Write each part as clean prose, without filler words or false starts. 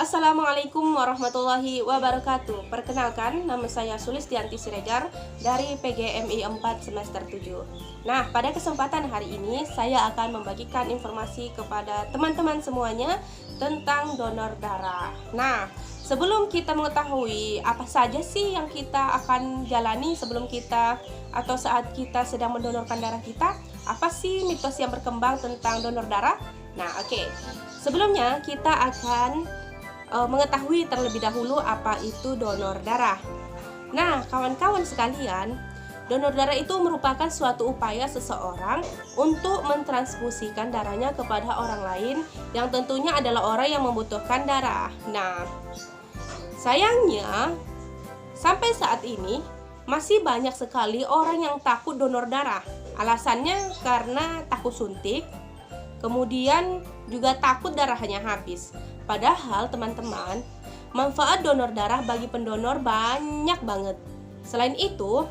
Assalamualaikum warahmatullahi wabarakatuh. Perkenalkan, nama saya Sulistianti Siregar dari PGMI 4 semester 7. Nah, pada kesempatan hari ini saya akan membagikan informasi kepada teman-teman semuanya tentang donor darah. Nah, sebelum kita mengetahui apa saja sih yang kita akan jalani sebelum kita atau saat kita sedang mendonorkan darah kita, apa sih mitos yang berkembang tentang donor darah? Nah, oke. Sebelumnya kita akan mengetahui terlebih dahulu apa itu donor darah. Nah, kawan-kawan sekalian, donor darah itu merupakan suatu upaya seseorang untuk mentransfusikan darahnya kepada orang lain yang tentunya adalah orang yang membutuhkan darah. Nah, sayangnya sampai saat ini masih banyak sekali orang yang takut donor darah. Alasannya karena takut suntik, kemudian juga takut darahnya habis. Padahal teman-teman, manfaat donor darah bagi pendonor banyak banget. Selain itu,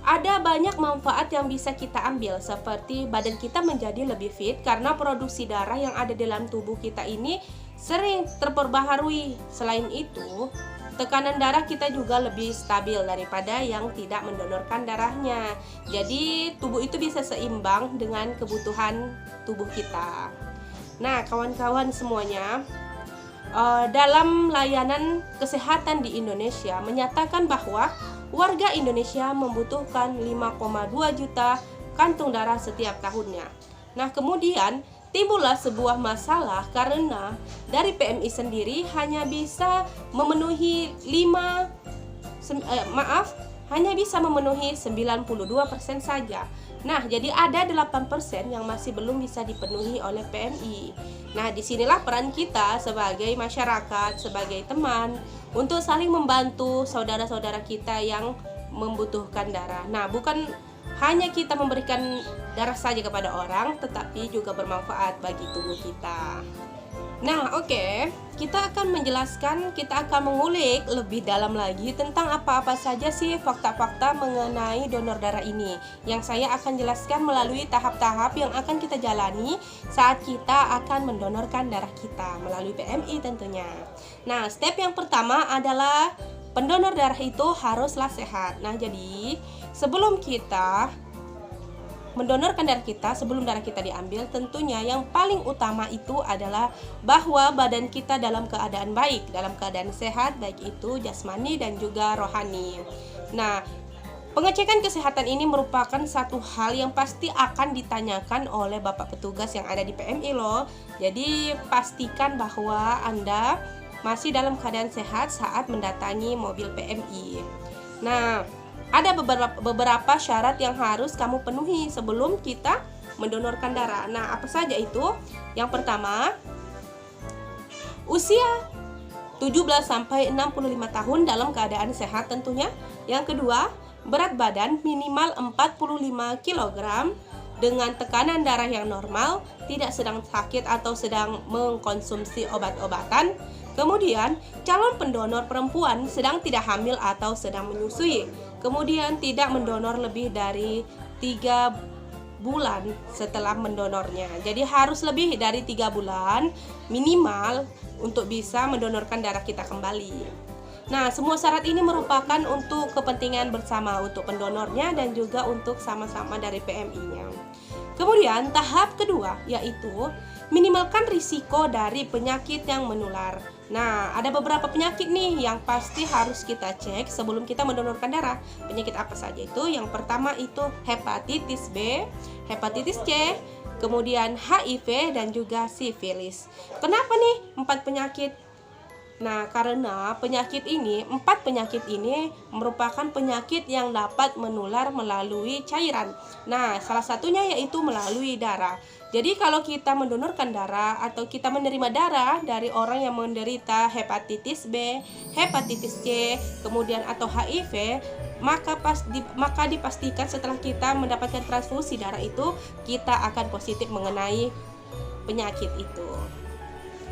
ada banyak manfaat yang bisa kita ambil, seperti badan kita menjadi lebih fit karena produksi darah yang ada dalam tubuh kita ini sering terperbaharui. Selain itu, tekanan darah kita juga lebih stabil daripada yang tidak mendonorkan darahnya. Jadi tubuh itu bisa seimbang dengan kebutuhan tubuh kita. Nah, kawan-kawan semuanya, dalam layanan kesehatan di Indonesia menyatakan bahwa warga Indonesia membutuhkan 5,2 juta kantung darah setiap tahunnya. Nah, kemudian timbullah sebuah masalah karena dari PMI sendiri hanya bisa memenuhi 92% saja. Nah, jadi ada 8% yang masih belum bisa dipenuhi oleh PMI. Nah, disinilah peran kita sebagai masyarakat, sebagai teman, untuk saling membantu saudara-saudara kita yang membutuhkan darah. Nah, bukan hanya kita memberikan darah saja kepada orang, tetapi juga bermanfaat bagi tubuh kita. Nah, oke, kita akan menjelaskan, kita akan mengulik lebih dalam lagi tentang apa-apa saja sih fakta-fakta mengenai donor darah ini, yang saya akan jelaskan melalui tahap-tahap yang akan kita jalani saat kita akan mendonorkan darah kita melalui PMI tentunya. Nah, step yang pertama adalah pendonor darah itu haruslah sehat. Nah, jadi sebelum kita mendonorkan darah kita, sebelum darah kita diambil, tentunya yang paling utama itu adalah bahwa badan kita dalam keadaan baik, dalam keadaan sehat, baik itu jasmani dan juga rohani. Nah, pengecekan kesehatan ini merupakan satu hal yang pasti akan ditanyakan oleh Bapak petugas yang ada di PMI loh. Jadi pastikan bahwa Anda masih dalam keadaan sehat saat mendatangi mobil PMI. Nah, ada beberapa syarat yang harus kamu penuhi sebelum kita mendonorkan darah. Nah, apa saja itu? Yang pertama, usia 17-65 tahun dalam keadaan sehat tentunya. Yang kedua, berat badan minimal 45 kg dengan tekanan darah yang normal, tidak sedang sakit atau sedang mengkonsumsi obat-obatan. Kemudian, calon pendonor perempuan sedang tidak hamil atau sedang menyusui. Kemudian, tidak mendonor lebih dari 3 bulan setelah mendonornya. Jadi harus lebih dari 3 bulan minimal untuk bisa mendonorkan darah kita kembali. Nah, semua syarat ini merupakan untuk kepentingan bersama untuk pendonornya dan juga untuk sama-sama dari PMI-nya. Kemudian, tahap kedua yaitu minimalkan risiko dari penyakit yang menular. Nah, ada beberapa penyakit nih yang pasti harus kita cek sebelum kita mendonorkan darah. Penyakit apa saja itu? Yang pertama itu hepatitis B, hepatitis C, kemudian HIV dan juga sifilis. Kenapa nih 4 penyakit? Nah, karena 4 penyakit ini merupakan penyakit yang dapat menular melalui cairan. Nah, salah satunya yaitu melalui darah. Jadi kalau kita mendonorkan darah atau kita menerima darah dari orang yang menderita hepatitis B, hepatitis C, kemudian atau HIV, maka dipastikan setelah kita mendapatkan transfusi darah itu, kita akan positif mengenai penyakit itu.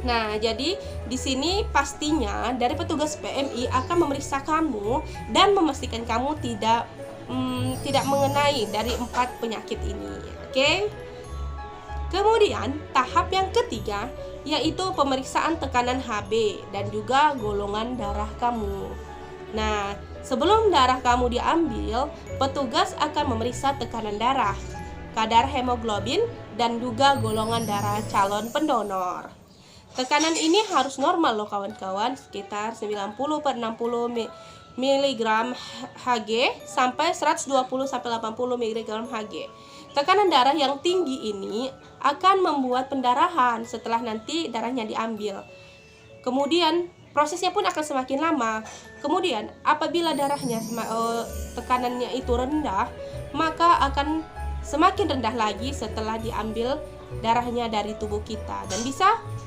Nah, jadi di sini pastinya dari petugas PMI akan memeriksa kamu dan memastikan kamu tidak mengenai dari 4 penyakit ini. Oke? Kemudian tahap yang ketiga yaitu pemeriksaan tekanan HB dan juga golongan darah kamu. Nah, sebelum darah kamu diambil, petugas akan memeriksa tekanan darah, kadar hemoglobin, dan juga golongan darah calon pendonor. Tekanan ini harus normal loh kawan-kawan, sekitar 90/60 mg Hg sampai 120/80 mg Hg. Tekanan darah yang tinggi ini akan membuat pendarahan setelah nanti darahnya diambil. Kemudian prosesnya pun akan semakin lama. Kemudian apabila darahnya tekanannya itu rendah, maka akan semakin rendah lagi setelah diambil darahnya dari tubuh kita, dan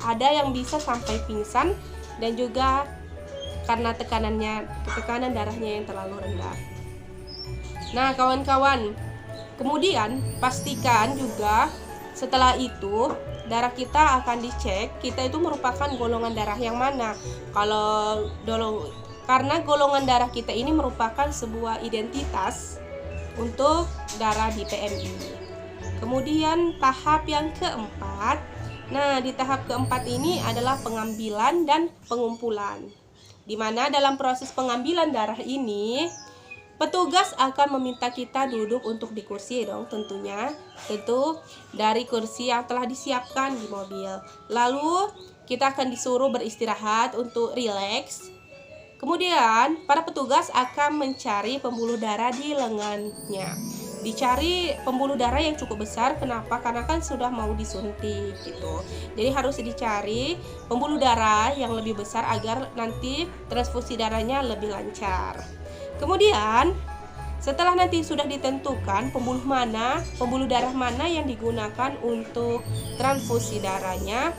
ada yang bisa sampai pingsan, dan juga karena tekanan darahnya yang terlalu rendah. Nah kawan-kawan, kemudian pastikan juga setelah itu darah kita akan dicek, kita itu merupakan golongan darah yang mana. Karena golongan darah kita ini merupakan sebuah identitas untuk darah di PMI. Kemudian tahap yang keempat. Nah, di tahap keempat ini adalah pengambilan dan pengumpulan. Di mana dalam proses pengambilan darah ini, petugas akan meminta kita duduk untuk di kursi dong tentunya. Tentu dari kursi yang telah disiapkan di mobil. Lalu kita akan disuruh beristirahat untuk rileks. Kemudian para petugas akan mencari pembuluh darah di lengannya. Dicari pembuluh darah yang cukup besar. Kenapa? Karena kan sudah mau disuntik gitu. Jadi harus dicari pembuluh darah yang lebih besar agar nanti transfusi darahnya lebih lancar. Kemudian setelah nanti sudah ditentukan pembuluh darah mana yang digunakan untuk transfusi darahnya,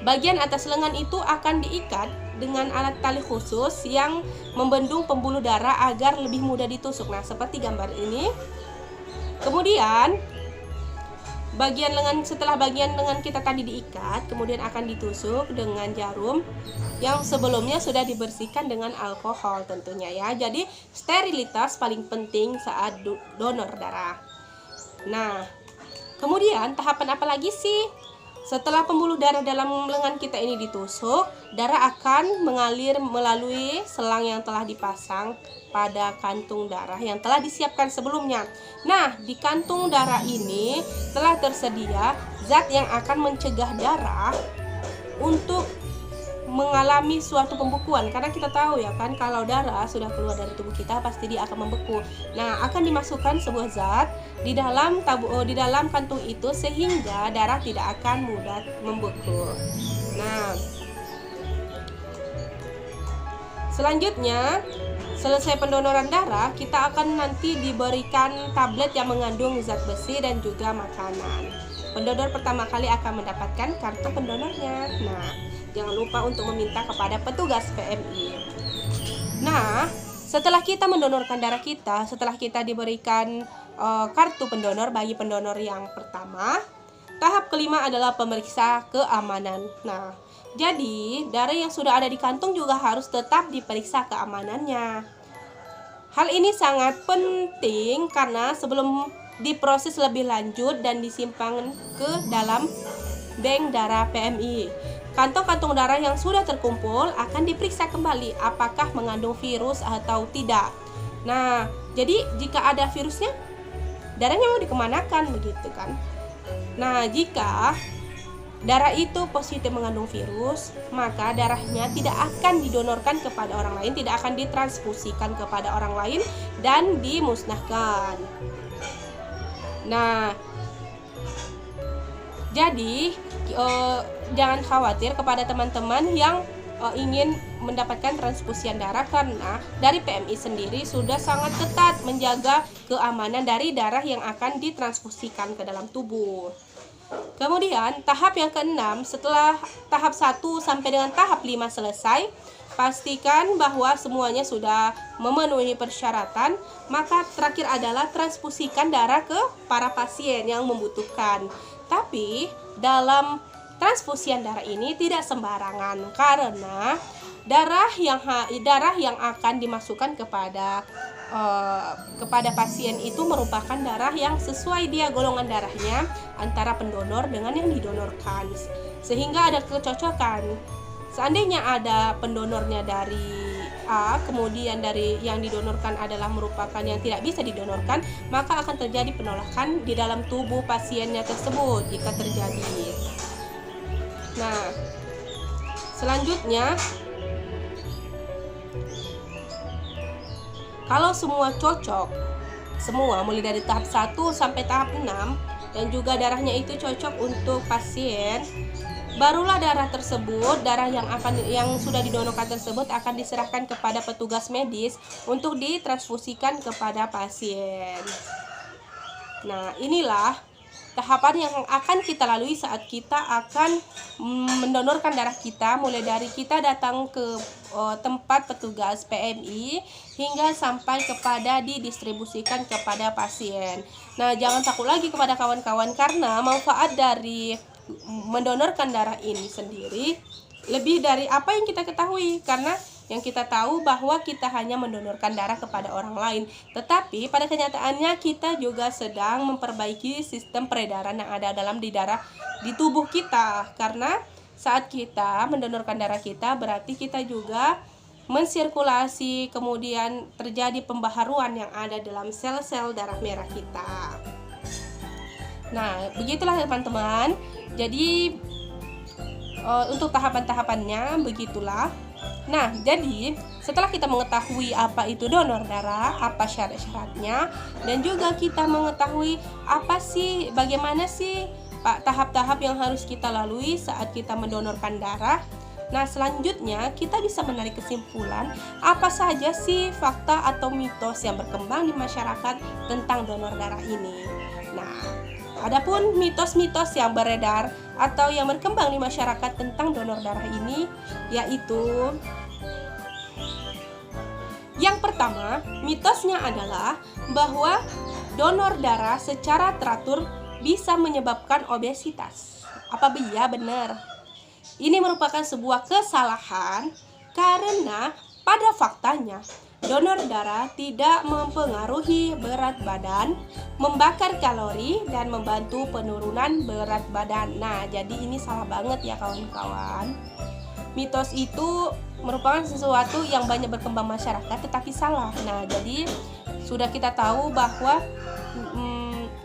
bagian atas lengan itu akan diikat dengan alat tali khusus yang membendung pembuluh darah agar lebih mudah ditusuk. Nah, seperti gambar ini. Kemudian setelah bagian lengan kita tadi diikat, kemudian akan ditusuk dengan jarum yang sebelumnya sudah dibersihkan dengan alkohol tentunya ya. Jadi sterilitas paling penting saat donor darah. Nah, kemudian tahapan apa lagi sih? Setelah pembuluh darah dalam lengan kita ini ditusuk, darah akan mengalir melalui selang yang telah dipasang pada kantung darah yang telah disiapkan sebelumnya. Nah, di kantung darah ini telah tersedia zat yang akan mencegah darah untuk mengalami suatu pembekuan, karena kita tahu ya kan, kalau darah sudah keluar dari tubuh kita pasti dia akan membeku. Nah, akan dimasukkan sebuah zat di dalam kantung itu sehingga darah tidak akan mudah membeku. Nah, selanjutnya selesai pendonoran darah, kita akan nanti diberikan tablet yang mengandung zat besi dan juga makanan. Pendonor pertama kali akan mendapatkan kartu pendonornya. Nah, jangan lupa untuk meminta kepada petugas PMI. Nah, setelah kita mendonorkan darah kita, setelah kita diberikan kartu pendonor bagi pendonor yang pertama, tahap kelima adalah pemeriksa keamanan. Nah, jadi darah yang sudah ada di kantung juga harus tetap diperiksa keamanannya. Hal ini sangat penting karena sebelum diproses lebih lanjut dan disimpan ke dalam bank darah PMI, kantong-kantong darah yang sudah terkumpul akan diperiksa kembali apakah mengandung virus atau tidak. Nah, jadi jika ada virusnya, darahnya mau dikemanakan begitu kan? Nah, jika darah itu positif mengandung virus, maka darahnya tidak akan didonorkan kepada orang lain, tidak akan ditransfusikan kepada orang lain dan dimusnahkan. Nah, jadi jangan khawatir kepada teman-teman yang ingin mendapatkan transfusian darah, karena dari PMI sendiri sudah sangat ketat menjaga keamanan dari darah yang akan ditransfusikan ke dalam tubuh. Kemudian tahap yang keenam, setelah tahap 1 sampai dengan tahap 5 selesai, pastikan bahwa semuanya sudah memenuhi persyaratan. Maka terakhir adalah transfusikan darah ke para pasien yang membutuhkan. Tapi dalam transfusian darah ini tidak sembarangan, karena darah yang akan dimasukkan kepada kepada pasien itu merupakan darah yang sesuai dia golongan darahnya antara pendonor dengan yang didonorkan, sehingga ada kecocokan. Seandainya ada pendonornya dari A, kemudian dari yang didonorkan adalah merupakan yang tidak bisa didonorkan, maka akan terjadi penolakan di dalam tubuh pasiennya tersebut jika terjadi. Nah, selanjutnya, kalau semua cocok, semua mulai dari tahap 1 sampai tahap 6, dan juga darahnya itu cocok untuk pasien, barulah darah tersebut, darah yang sudah didonorkan tersebut akan diserahkan kepada petugas medis untuk ditransfusikan kepada pasien. Nah, inilah tahapan yang akan kita lalui saat kita akan mendonorkan darah kita, mulai dari kita datang ke tempat petugas PMI hingga sampai kepada didistribusikan kepada pasien. Nah, jangan takut lagi kepada kawan-kawan, karena manfaat dari mendonorkan darah ini sendiri lebih dari apa yang kita ketahui, karena yang kita tahu bahwa kita hanya mendonorkan darah kepada orang lain, tetapi pada kenyataannya kita juga sedang memperbaiki sistem peredaran yang ada di tubuh kita, karena saat kita mendonorkan darah kita berarti kita juga mensirkulasi, kemudian terjadi pembaharuan yang ada dalam sel-sel darah merah kita. Nah, begitulah teman-teman. Jadi untuk tahapan-tahapannya begitulah. Nah, jadi setelah kita mengetahui apa itu donor darah, apa syarat-syaratnya, dan juga kita mengetahui bagaimana sih tahap-tahap yang harus kita lalui saat kita mendonorkan darah. Nah, selanjutnya kita bisa menarik kesimpulan apa saja sih fakta atau mitos yang berkembang di masyarakat tentang donor darah ini. Nah, adapun mitos-mitos yang beredar atau yang berkembang di masyarakat tentang donor darah ini, yaitu yang pertama, mitosnya adalah bahwa donor darah secara teratur bisa menyebabkan obesitas. Apa iya benar? Ini merupakan sebuah kesalahan karena pada faktanya donor darah tidak mempengaruhi berat badan, membakar kalori, dan membantu penurunan berat badan. Nah, jadi ini salah banget ya kawan-kawan. Mitos itu merupakan sesuatu yang banyak berkembang masyarakat tetapi salah. Nah, jadi sudah kita tahu bahwa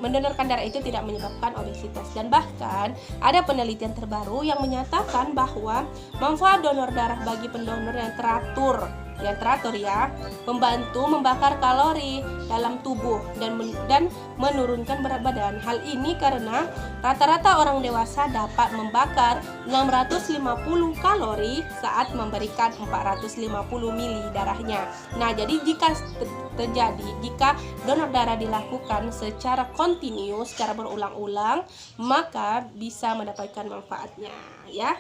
mendonorkan darah itu tidak menyebabkan obesitas, dan bahkan ada penelitian terbaru yang menyatakan bahwa manfaat donor darah bagi pendonor yang teratur ya, membantu membakar kalori dalam tubuh dan menurunkan berat badan. Hal ini karena rata-rata orang dewasa dapat membakar 650 kalori saat memberikan 450 mili darahnya. Nah, jadi jika donor darah dilakukan secara kontinu, secara berulang-ulang, maka bisa mendapatkan manfaatnya ya,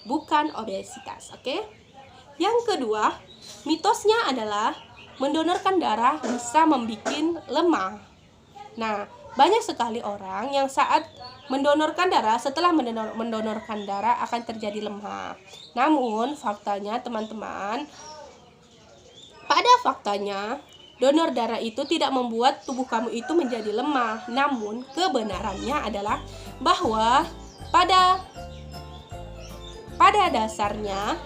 bukan obesitas. Oke? Yang kedua, mitosnya adalah mendonorkan darah bisa membuat lemah. Nah, banyak sekali orang yang saat mendonorkan darah, setelah mendonorkan darah akan terjadi lemah. Namun, faktanya teman-teman, pada faktanya donor darah itu tidak membuat tubuh kamu itu menjadi lemah. Namun, kebenarannya adalah bahwa pada dasarnya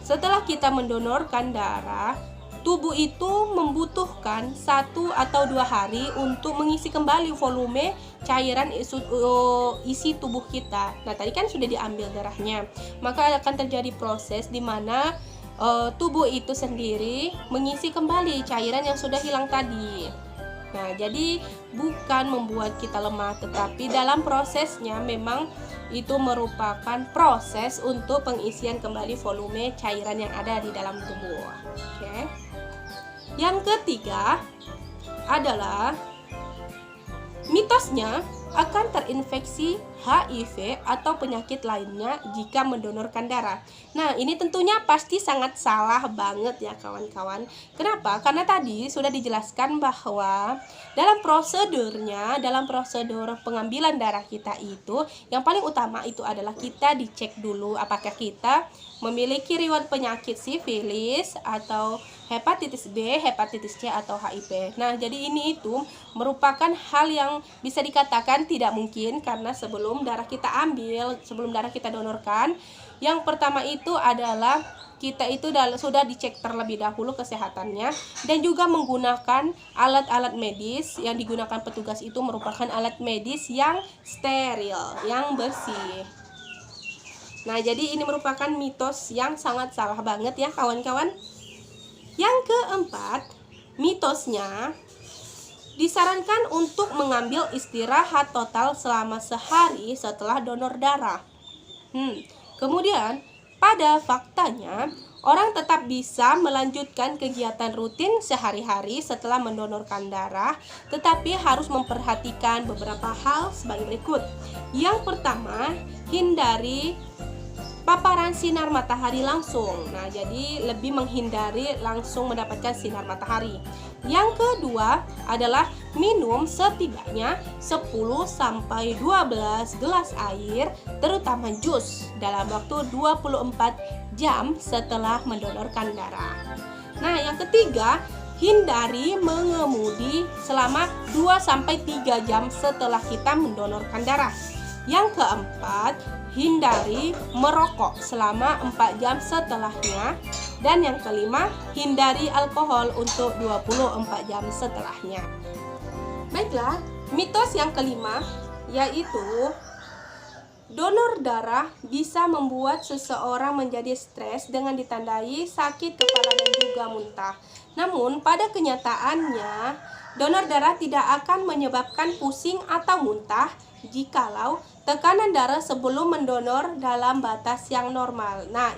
setelah kita mendonorkan darah, tubuh itu membutuhkan 1 atau 2 hari untuk mengisi kembali volume cairan isi tubuh kita. Nah, tadi kan sudah diambil darahnya, maka akan terjadi proses di mana tubuh itu sendiri mengisi kembali cairan yang sudah hilang tadi. Nah, jadi bukan membuat kita lemah, tetapi dalam prosesnya memang itu merupakan proses untuk pengisian kembali volume cairan yang ada di dalam tubuh. Oke. Yang ketiga adalah mitosnya akan terinfeksi HIV atau penyakit lainnya jika mendonorkan darah. Nah, ini tentunya pasti sangat salah banget ya kawan-kawan. Kenapa? Karena tadi sudah dijelaskan bahwa dalam prosedur pengambilan darah kita itu, yang paling utama itu adalah kita dicek dulu apakah kita memiliki riwayat penyakit sifilis atau hepatitis B, hepatitis C atau HIV. Nah, jadi ini itu merupakan hal yang bisa dikatakan tidak mungkin karena sebelum darah kita donorkan, yang pertama itu adalah kita itu sudah dicek terlebih dahulu kesehatannya dan juga menggunakan alat-alat medis yang digunakan petugas itu merupakan alat medis yang steril, yang bersih. Nah, jadi ini merupakan mitos yang sangat salah banget ya kawan-kawan. Yang keempat, mitosnya disarankan untuk mengambil istirahat total selama sehari setelah donor darah. Kemudian, pada faktanya, orang tetap bisa melanjutkan kegiatan rutin sehari-hari setelah mendonorkan darah, tetapi harus memperhatikan beberapa hal sebagai berikut. Yang pertama, hindari paparan sinar matahari langsung. Nah, jadi lebih menghindari langsung mendapatkan sinar matahari. Yang kedua adalah minum setidaknya 10-12 gelas air, terutama jus, dalam waktu 24 jam setelah mendonorkan darah. Nah, yang ketiga, hindari mengemudi selama 2-3 jam setelah kita mendonorkan darah. Yang keempat, hindari merokok selama 4 jam setelahnya. Dan yang kelima, hindari alkohol untuk 24 jam setelahnya. Baiklah, mitos yang kelima yaitu donor darah bisa membuat seseorang menjadi stres dengan ditandai sakit kepala dan juga muntah. Namun, pada kenyataannya, donor darah tidak akan menyebabkan pusing atau muntah jikalau tekanan darah sebelum mendonor dalam batas yang normal. Nah,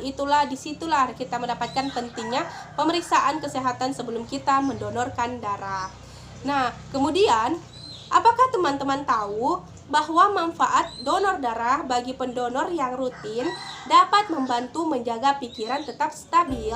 disitulah kita mendapatkan pentingnya pemeriksaan kesehatan sebelum kita mendonorkan darah. Nah, kemudian, apakah teman-teman tahu bahwa manfaat donor darah bagi pendonor yang rutin dapat membantu menjaga pikiran tetap stabil?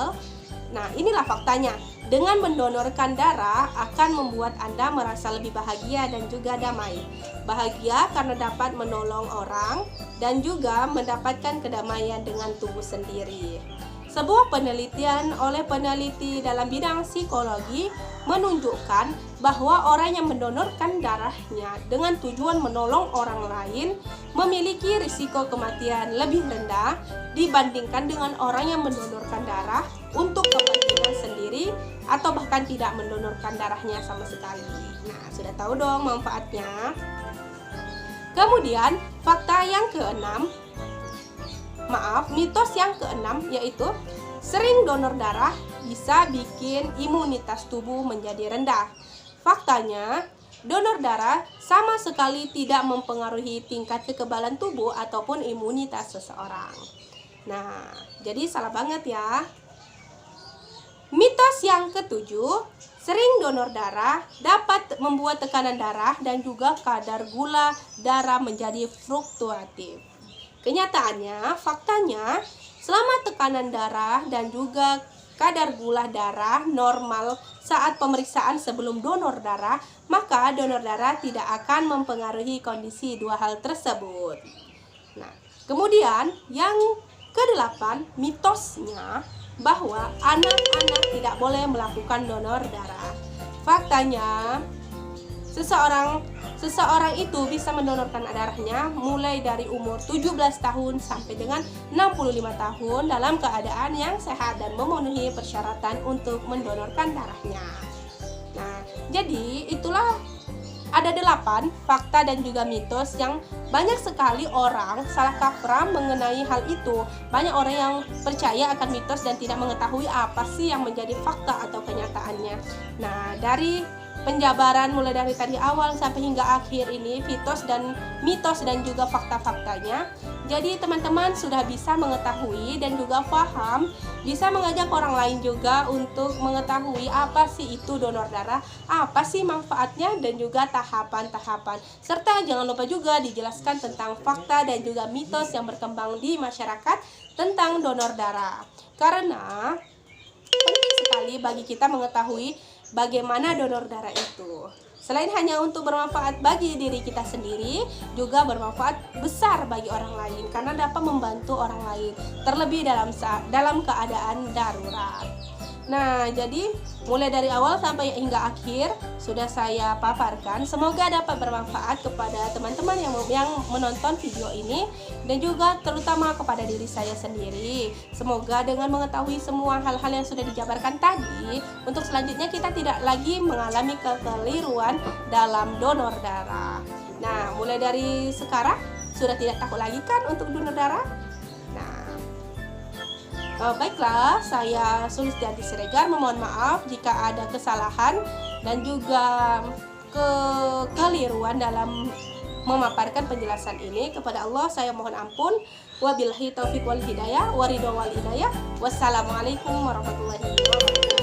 Nah, inilah faktanya. Dengan mendonorkan darah akan membuat Anda merasa lebih bahagia dan juga damai. Bahagia karena dapat menolong orang dan juga mendapatkan kedamaian dengan tubuh sendiri. Sebuah penelitian oleh peneliti dalam bidang psikologi menunjukkan bahwa orang yang mendonorkan darahnya dengan tujuan menolong orang lain memiliki risiko kematian lebih rendah dibandingkan dengan orang yang mendonorkan darah untuk kepentingan sendiri atau bahkan tidak mendonorkan darahnya sama sekali. Nah, sudah tahu dong manfaatnya. Kemudian, mitos yang keenam yaitu sering donor darah bisa bikin imunitas tubuh menjadi rendah. Faktanya, donor darah sama sekali tidak mempengaruhi tingkat kekebalan tubuh ataupun imunitas seseorang. Nah, jadi salah banget ya. Mitos yang ketujuh, sering donor darah dapat membuat tekanan darah dan juga kadar gula darah menjadi fluktuatif. Kenyataannya, faktanya, selama tekanan darah dan juga kadar gula darah normal saat pemeriksaan sebelum donor darah, maka donor darah tidak akan mempengaruhi kondisi dua hal tersebut. Nah, kemudian yang kedelapan, mitosnya bahwa anak-anak tidak boleh melakukan donor darah. Faktanya, seseorang itu bisa mendonorkan darahnya mulai dari umur 17 tahun sampai dengan 65 tahun dalam keadaan yang sehat dan memenuhi persyaratan untuk mendonorkan darahnya. Nah, jadi itulah ada 8 fakta dan juga mitos yang banyak sekali orang salah kaprah mengenai hal itu. Banyak orang yang percaya akan mitos dan tidak mengetahui apa sih yang menjadi fakta atau kenyataannya. Nah, dari penjabaran mulai dari tadi awal sampai hingga akhir ini, mitos dan juga fakta-faktanya. Jadi teman-teman sudah bisa mengetahui dan juga paham, bisa mengajak orang lain juga untuk mengetahui apa sih itu donor darah, apa sih manfaatnya dan juga tahapan-tahapan. Serta jangan lupa juga dijelaskan tentang fakta dan juga mitos yang berkembang di masyarakat tentang donor darah. Karena penting sekali bagi kita mengetahui bagaimana donor darah itu. Selain hanya untuk bermanfaat bagi diri kita sendiri, juga bermanfaat besar bagi orang lain karena dapat membantu orang lain, terlebih dalam keadaan darurat. Nah, jadi mulai dari awal sampai hingga akhir sudah saya paparkan. Semoga dapat bermanfaat kepada teman-teman yang menonton video ini dan juga terutama kepada diri saya sendiri. Semoga dengan mengetahui semua hal-hal yang sudah dijabarkan tadi, untuk selanjutnya kita tidak lagi mengalami kekeliruan dalam donor darah. Nah, mulai dari sekarang sudah tidak takut lagi kan untuk donor darah? Baiklah, saya Sulistianti Siregar memohon maaf jika ada kesalahan dan juga kekeliruan dalam memaparkan penjelasan ini. Kepada Allah saya mohon ampun. Wabillahi taufiq wal hidayah, waridho wal hidayah. Wassalamualaikum warahmatullahi wabarakatuh.